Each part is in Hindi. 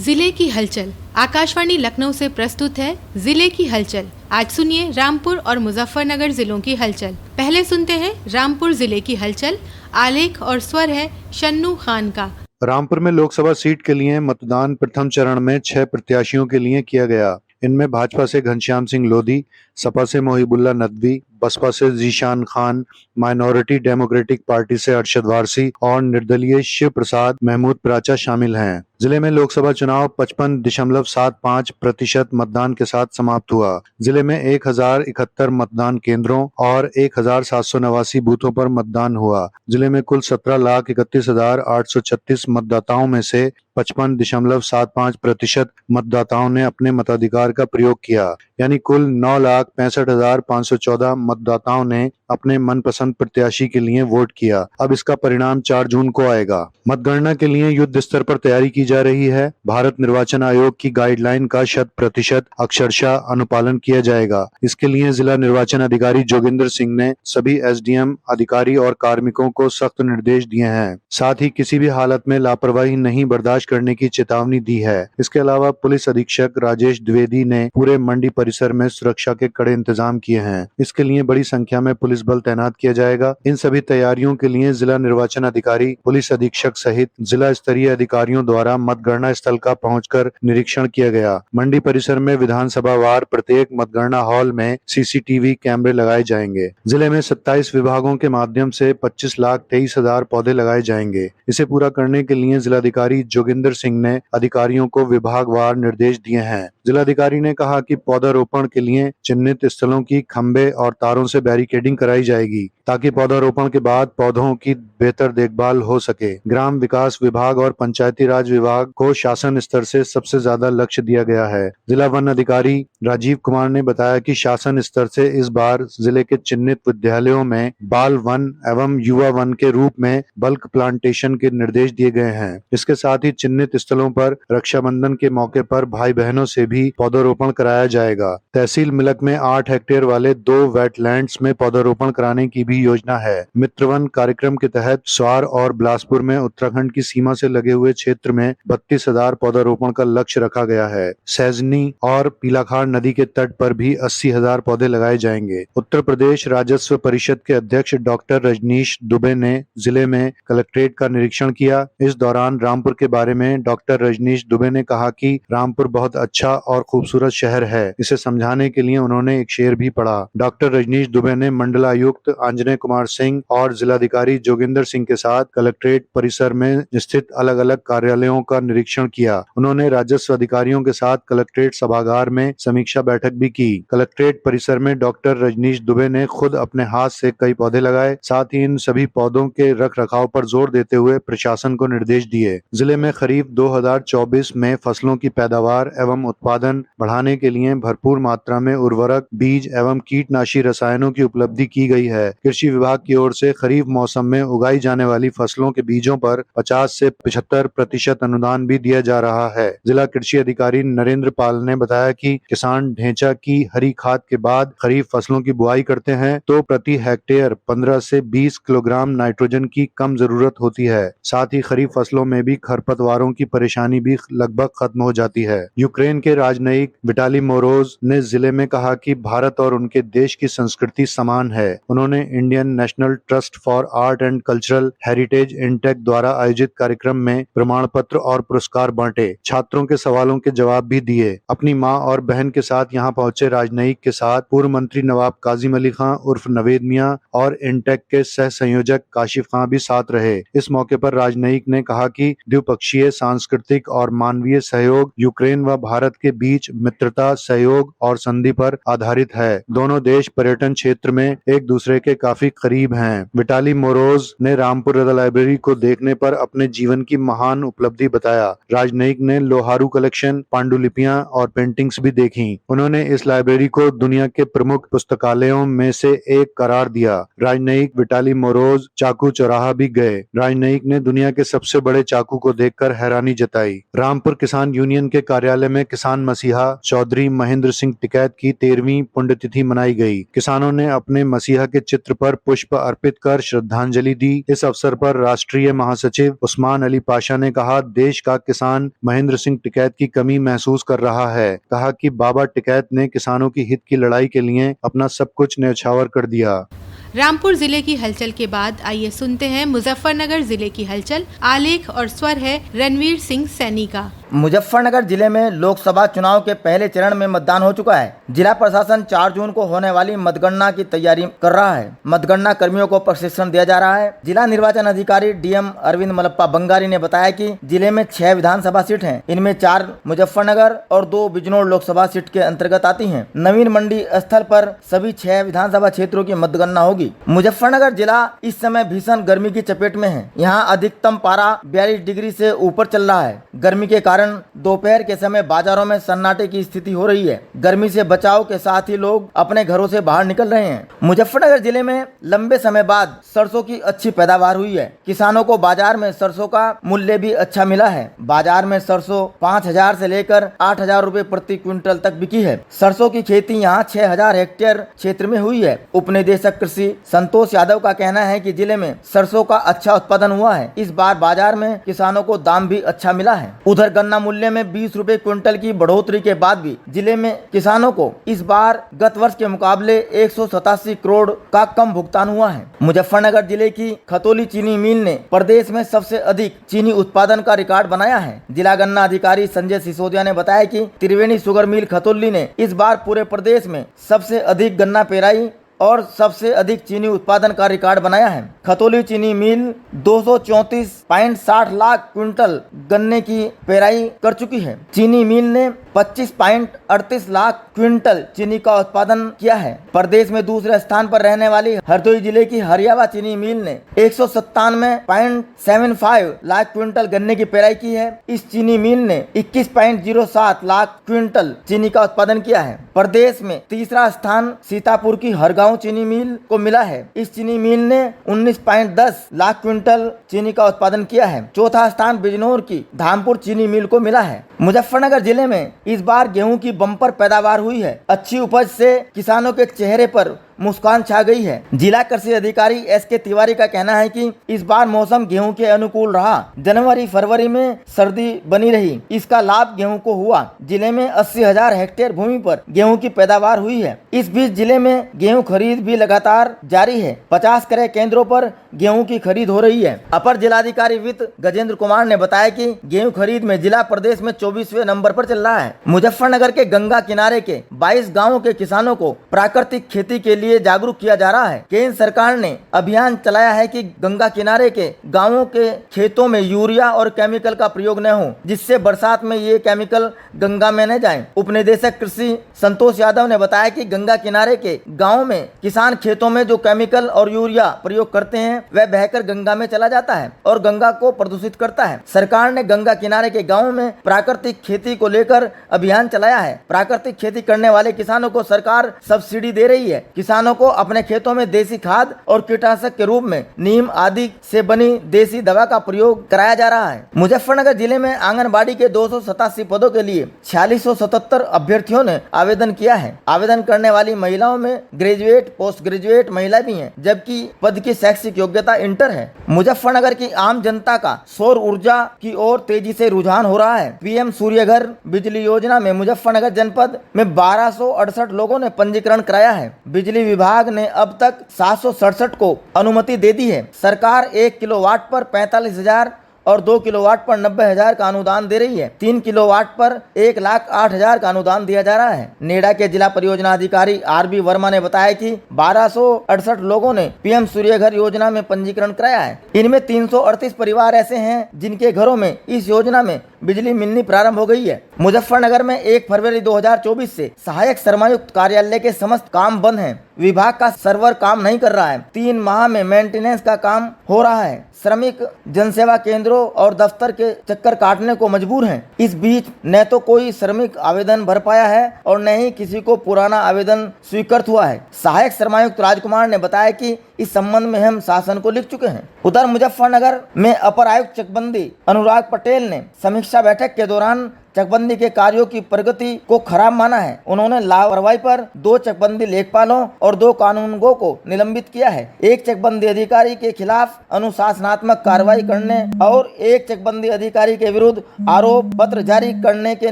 जिले की हलचल। आकाशवाणी लखनऊ से प्रस्तुत है जिले की हलचल। आज सुनिए रामपुर और मुजफ्फरनगर जिलों की हलचल। पहले सुनते हैं रामपुर जिले की हलचल। आलेख और स्वर है शन्नू खान का। रामपुर में लोकसभा सीट के लिए मतदान प्रथम चरण में 6 प्रत्याशियों के लिए किया गया। इनमें भाजपा से घनश्याम सिंह लोधी, सपा से मोहिबुल्ला नदवी, बसपा से Zeeshan Khan, minority democratic party से अरशद वारसी और निर्दलीय शिव प्रसाद महमूद प्राचा शामिल हैं। जिले में लोकसभा चुनाव 55.75% मतदान के साथ समाप्त हुआ। जिले में 1071 मतदान केंद्रों और 1789 बूथों पर मतदान हुआ। जिले में कुल 17,31,836 मतदाताओं में से 55.75% मतदाताओं ने अपने मताधिकार का प्रयोग किया, यानी कुल 9,65,514 मतदाताओं ने अपने मनपसंद प्रत्याशी के लिए वोट किया। अब इसका परिणाम 4 जून को आएगा। मतगणना के लिए युद्ध स्तर पर तैयारी की जा रही है। भारत निर्वाचन आयोग की गाइडलाइन का 100% अक्षरशः अनुपालन किया जाएगा। इसके लिए जिला निर्वाचन अधिकारी जोगिंदर सिंह ने सभी एसडीएम अधिकारी और कार्मिकों को सख्त निर्देश दिए हैं। साथ ही किसी भी हालत में लापरवाही नहीं बर्दाश्त करने की चेतावनी दी है। इसके अलावा पुलिस अधीक्षक राजेश द्विवेदी ने पूरे मंडी परिसर में सुरक्षा के कड़े इंतजाम किए हैं। इसके लिए बड़ी संख्या में पुलिस बल तैनात किया जाएगा। इन सभी तैयारियों के लिए जिला निर्वाचन अधिकारी, पुलिस अधीक्षक सहित जिला स्तरीय अधिकारियों द्वारा मतगणना स्थल का पहुंचकर निरीक्षण किया गया। मंडी परिसर में विधानसभा वार प्रत्येक मतगणना हॉल में सीसीटीवी कैमरे लगाए जाएंगे। जिले में 27 विभागों के माध्यम से 25,23,000 पौधे लगाए जाएंगे। इसे पूरा करने के लिए जिलाधिकारी जोगिंदर सिंह ने अधिकारियों को विभागवार निर्देश दिए हैं। जिलाधिकारी ने कहा कि पौधारोपण के लिए चिन्हित स्थलों की खंबे और तारों से बैरिकेडिंग कराई जाएगी, ताकि पौधारोपण के बाद पौधों की बेहतर देखभाल हो सके। ग्राम विकास विभाग और पंचायती राज विभाग को शासन स्तर से सबसे ज्यादा लक्ष्य दिया गया है। जिला वन अधिकारी राजीव कुमार ने बताया कि शासन स्तर से इस बार जिले के चिन्हित विद्यालयों में बाल वन एवं युवा वन के रूप में बल्क प्लांटेशन के निर्देश दिए गए हैं। इसके साथ ही चिन्हित स्थलों पर रक्षाबंधन के मौके पर भाई बहनों से भी पौधारोपण कराया जाएगा। तहसील मिलक में 8 हेक्टेयर वाले 2 वेटलैंड्स में पौधारोपण कराने की भी योजना है। मित्रवन कार्यक्रम के तहत स्वार और बिलासपुर में उत्तराखंड की सीमा से लगे हुए क्षेत्र में 32,000 पौधारोपण का लक्ष्य रखा गया है। सैजनी और पीलाखाड़ नदी के तट पर भी 80,000 पौधे लगाए जाएंगे। उत्तर प्रदेश राजस्व परिषद के अध्यक्ष डॉक्टर रजनीश दुबे ने जिले में कलेक्ट्रेट का निरीक्षण किया। इस दौरान रामपुर के बारे में डॉक्टर रजनीश दुबे ने कहा कि रामपुर बहुत अच्छा और खूबसूरत शहर है। इसे समझाने के लिए उन्होंने एक शेर भी पढ़ा। डॉक्टर रजनीश दुबे ने मंडलायुक्त अंजने कुमार सिंह और जिलाधिकारी जोगिंदर सिंह के साथ कलेक्ट्रेट परिसर में स्थित अलग अलग कार्यालयों का निरीक्षण किया। उन्होंने राजस्व अधिकारियों के साथ कलेक्ट्रेट सभागार में समीक्षा बैठक भी की। कलेक्ट्रेट परिसर में डॉक्टर रजनीश दुबे ने खुद अपने हाथ से कई पौधे लगाए। साथ ही इन सभी पौधों के रख रखाव पर जोर देते हुए प्रशासन को निर्देश दिए। जिले में खरीफ 2024 में फसलों की पैदावार एवं उत्पादन बढ़ाने के लिए भरपूर मात्रा में उर्वरक, बीज एवं कीटनाशी रसायनों की उपलब्धि की गई है। कृषि विभाग की ओर से खरीफ मौसम में उगाई जाने वाली फसलों के बीजों पर 50 से 75% अनुदान भी दिया जा रहा है। जिला कृषि अधिकारी नरेंद्र पाल ने बताया कि किसान ढेंचा की हरी खाद के बाद खरीफ फसलों की बुआई करते हैं तो प्रति हेक्टेयर 15 से 20 किलोग्राम नाइट्रोजन की कम जरूरत होती है। साथ ही खरीफ फसलों में भी खरपतवारों की परेशानी भी लगभग खत्म हो जाती है। यूक्रेन के राजनयिक विटाली मोरोज ने जिले में कहा कि भारत और उनके देश की संस्कृति समान है। उन्होंने Indian national trust for art and cultural heritage intake द्वारा आयोजित कार्यक्रम में प्रमाण पत्र और पुरस्कार बांटे। छात्रों के सवालों के जवाब भी दिए। अपनी मां और बहन के साथ यहां पहुंचे राजनयिक के साथ पूर्व मंत्री नवाब काजिम अली खां उर्फ नवेद मियां और इंटेक के सह संयोजक काशिफ खां भी साथ रहे। इस मौके पर राजनयिक ने कहा कि द्विपक्षीय सांस्कृतिक और मानवीय सहयोग यूक्रेन व भारत के बीच मित्रता, सहयोग और संधि पर आधारित है। दोनों देश पर्यटन क्षेत्र में एक दूसरे के काफी करीब हैं। विटाली मोरोज ने रामपुर रदा लाइब्रेरी को देखने पर अपने जीवन की महान उपलब्धि बताया। राजनयिक ने लोहारू कलेक्शन, पांडुलिपियां और पेंटिंग्स भी देखी। उन्होंने इस लाइब्रेरी को दुनिया के प्रमुख पुस्तकालयों में से एक करार दिया। राजनयिक विटाली मोरोज चाकू चौराहा भी गए। राजनयिक ने दुनिया के सबसे बड़े चाकू को देखकर हैरानी जताई। रामपुर किसान यूनियन के कार्यालय में किसान मसीहा चौधरी महेंद्र सिंह टिकैत की 13वीं पुण्यतिथि मनाई गई। किसानों ने अपने मसीहा के चित्र पर पुष्प अर्पित कर श्रद्धांजलि दी। इस अवसर पर राष्ट्रीय महासचिव उस्मान अली पाशा ने कहा, देश का किसान महेंद्र सिंह टिकैत की कमी महसूस कर रहा है। कहा कि बाबा टिकैत ने किसानों की हित की लड़ाई के लिए अपना सब कुछ न्यौछावर कर दिया। रामपुर जिले की हलचल के बाद आइए सुनते हैं मुजफ्फरनगर जिले की हलचल। आलेख और स्वर है रणवीर सिंह सैनी का। मुजफ्फरनगर जिले में लोकसभा चुनाव के पहले चरण में मतदान हो चुका है। जिला प्रशासन 4 जून को होने वाली मतगणना की तैयारी कर रहा है। मतगणना कर्मियों को प्रशिक्षण दिया जा रहा है। जिला निर्वाचन अधिकारी डीएम अरविंद मलप्पा बंगारी ने बताया कि जिले में 6 विधानसभा सीट हैं। इनमें 4 मुजफ्फरनगर और 2 बिजनौर लोकसभा सीट के अंतर्गत आती हैं। नवीन मंडी स्थल पर सभी 6 विधानसभा क्षेत्रों की मतगणना होगी। मुजफ्फरनगर जिला इस समय भीषण गर्मी की चपेट में है। यहाँ अधिकतम पारा 42 डिग्री से ऊपर चल रहा है। गर्मी के कारण दोपहर के समय बाजारों में सन्नाटे की स्थिति हो रही है। गर्मी से बचाव के साथ ही लोग अपने घरों से बाहर निकल रहे हैं। मुजफ्फरनगर जिले में लंबे समय बाद सरसों की अच्छी पैदावार हुई है। किसानों को बाजार में सरसों का मूल्य भी अच्छा मिला है। बाजार में सरसों 5,000 से लेकर 8,000 रुपए प्रति क्विंटल तक बिकी है। सरसों की खेती यहाँ 6,000 हेक्टेयर क्षेत्र में हुई है। उपनिदेशक कृषि संतोष यादव का कहना है कि जिले में सरसों का अच्छा उत्पादन हुआ है। इस बार बाजार में किसानों को दाम भी अच्छा मिला है। उधर गन्ना मूल्य में 20 रुपए क्विंटल की बढ़ोतरी के बाद भी जिले में किसानों को इस बार गत वर्ष के मुकाबले 187 करोड़ का कम भुगतान हुआ है। मुजफ्फरनगर जिले की खतौली चीनी मिल ने प्रदेश में सबसे अधिक चीनी उत्पादन का रिकॉर्ड बनाया है। जिला गन्ना अधिकारी संजय सिसोदिया ने बताया कि त्रिवेणी शुगर मिल खतौली ने इस बार पूरे प्रदेश में सबसे अधिक गन्ना पेराई और सबसे अधिक चीनी उत्पादन का रिकॉर्ड बनाया है। खतौली चीनी मिल 234.60 लाख क्विंटल गन्ने की पेराई कर चुकी है। चीनी मिल ने 25.38 लाख क्विंटल चीनी का उत्पादन किया है। प्रदेश में दूसरे स्थान पर रहने वाली हरदोई जिले की हरियावा चीनी मिल ने 197.75 लाख क्विंटल गन्ने की पेराई की है। इस चीनी मिल ने 21.07 लाख क्विंटल चीनी का उत्पादन किया है। प्रदेश में तीसरा स्थान सीतापुर की हरगांव चीनी मिल को मिला है। इस चीनी मिल ने 19.10 लाख क्विंटल चीनी का उत्पादन किया है। चौथा स्थान बिजनौर की धामपुर चीनी मिल को मिला है। मुजफ्फरनगर जिले में इस बार गेहूं की बम्पर पैदावार हुई है। अच्छी उपज से किसानों के चेहरे पर मुस्कान छा गई है। जिला कृषि अधिकारी एसके तिवारी का कहना है कि इस बार मौसम गेहूं के अनुकूल रहा। जनवरी फरवरी में सर्दी बनी रही, इसका लाभ गेहूं को हुआ। जिले में 80,000 हेक्टेयर भूमि पर गेहूं की पैदावार हुई है। इस बीच जिले में गेहूं खरीद भी लगातार जारी है। 50 क्रय केंद्रों पर गेहूं की खरीद हो रही है। अपर जिलाधिकारी वित्त गजेंद्र कुमार ने बताया कि गेहूं खरीद में जिला प्रदेश में 24वें नंबर पर चल रहा है। मुजफ्फरनगर के गंगा किनारे के 22 गाँवों के किसानों को प्राकृतिक खेती के लिए जागरूक किया जा रहा है। केंद्र सरकार ने अभियान चलाया है कि गंगा किनारे के गांवों के खेतों में यूरिया और केमिकल का प्रयोग न हो, जिससे बरसात में ये केमिकल गंगा में न जाएं। उपनिदेशक कृषि संतोष यादव ने बताया कि गंगा किनारे के गाँव में किसान खेतों में जो केमिकल और यूरिया प्रयोग करते हैं वह बहकर गंगा में चला जाता है और गंगा को प्रदूषित करता है। सरकार ने गंगा किनारे के गाँव में प्राकृतिक खेती को लेकर अभियान चलाया है। प्राकृतिक खेती करने वाले किसानों को सरकार सब्सिडी दे रही है। किसानों को अपने खेतों में देसी खाद और कीटनाशक के रूप में नीम आदि से बनी देसी दवा का प्रयोग कराया जा रहा है। मुजफ्फरनगर जिले में आंगनबाड़ी के 287 पदों के लिए 4677 अभ्यर्थियों ने आवेदन किया है। आवेदन करने वाली महिलाओं में ग्रेजुएट, पोस्ट ग्रेजुएट महिला भी हैं, जबकि पद की शैक्षिक योग्यता इंटर है। मुजफ्फरनगर की आम जनता का सौर ऊर्जा की ओर तेजी से रुझान हो रहा है। पीएम सूर्य घर बिजली योजना में मुजफ्फरनगर जनपद में 1268 लोगों ने पंजीकरण कराया है। बिजली विभाग ने अब तक 767 को अनुमति दे दी है। सरकार 1 किलोवाट पर 45,000 और 2 किलोवाट पर 90,000 का अनुदान दे रही है। 3 किलोवाट पर 1,08,000 का अनुदान दिया जा रहा है। नेडा के जिला परियोजना अधिकारी आरबी वर्मा ने बताया कि 1268 लोगों ने पीएम सूर्य घर योजना में पंजीकरण कराया है। इनमें 338 परिवार ऐसे हैं जिनके घरों में इस योजना में बिजली मिलनी प्रारंभ हो गई है। मुजफ्फरनगर में 1 फरवरी 2024 से सहायक श्रमायुक्त कार्यालय के समस्त काम बंद हैं। विभाग का सर्वर काम नहीं कर रहा है। 3 माह में मेंटेनेंस का काम हो रहा है। श्रमिक जनसेवा केंद्रों और दफ्तर के चक्कर काटने को मजबूर हैं। इस बीच न तो कोई श्रमिक आवेदन भर पाया है और न ही किसी को पुराना आवेदन स्वीकृत हुआ है। सहायक श्रमायुक्त राजकुमार ने बताया कि इस संबंध में हम शासन को लिख चुके हैं। उधर मुजफ्फरनगर में अपर आयुक्त चकबंदी अनुराग पटेल ने समीक्षा बैठक के दौरान चकबंदी के कार्यों की प्रगति को खराब माना है। उन्होंने लापरवाही पर 2 चकबंदी लेखपालों और 2 कानूनगों को निलंबित किया है। एक चकबंदी अधिकारी के खिलाफ अनुशासनात्मक कार्रवाई करने और एक चकबंदी अधिकारी के विरुद्ध आरोप पत्र जारी करने के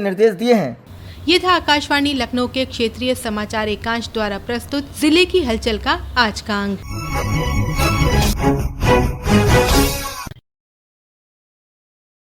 निर्देश दिए हैं। ये था आकाशवाणी लखनऊ के क्षेत्रीय समाचार एकांश द्वारा प्रस्तुत जिले की हलचल का आज का अंक।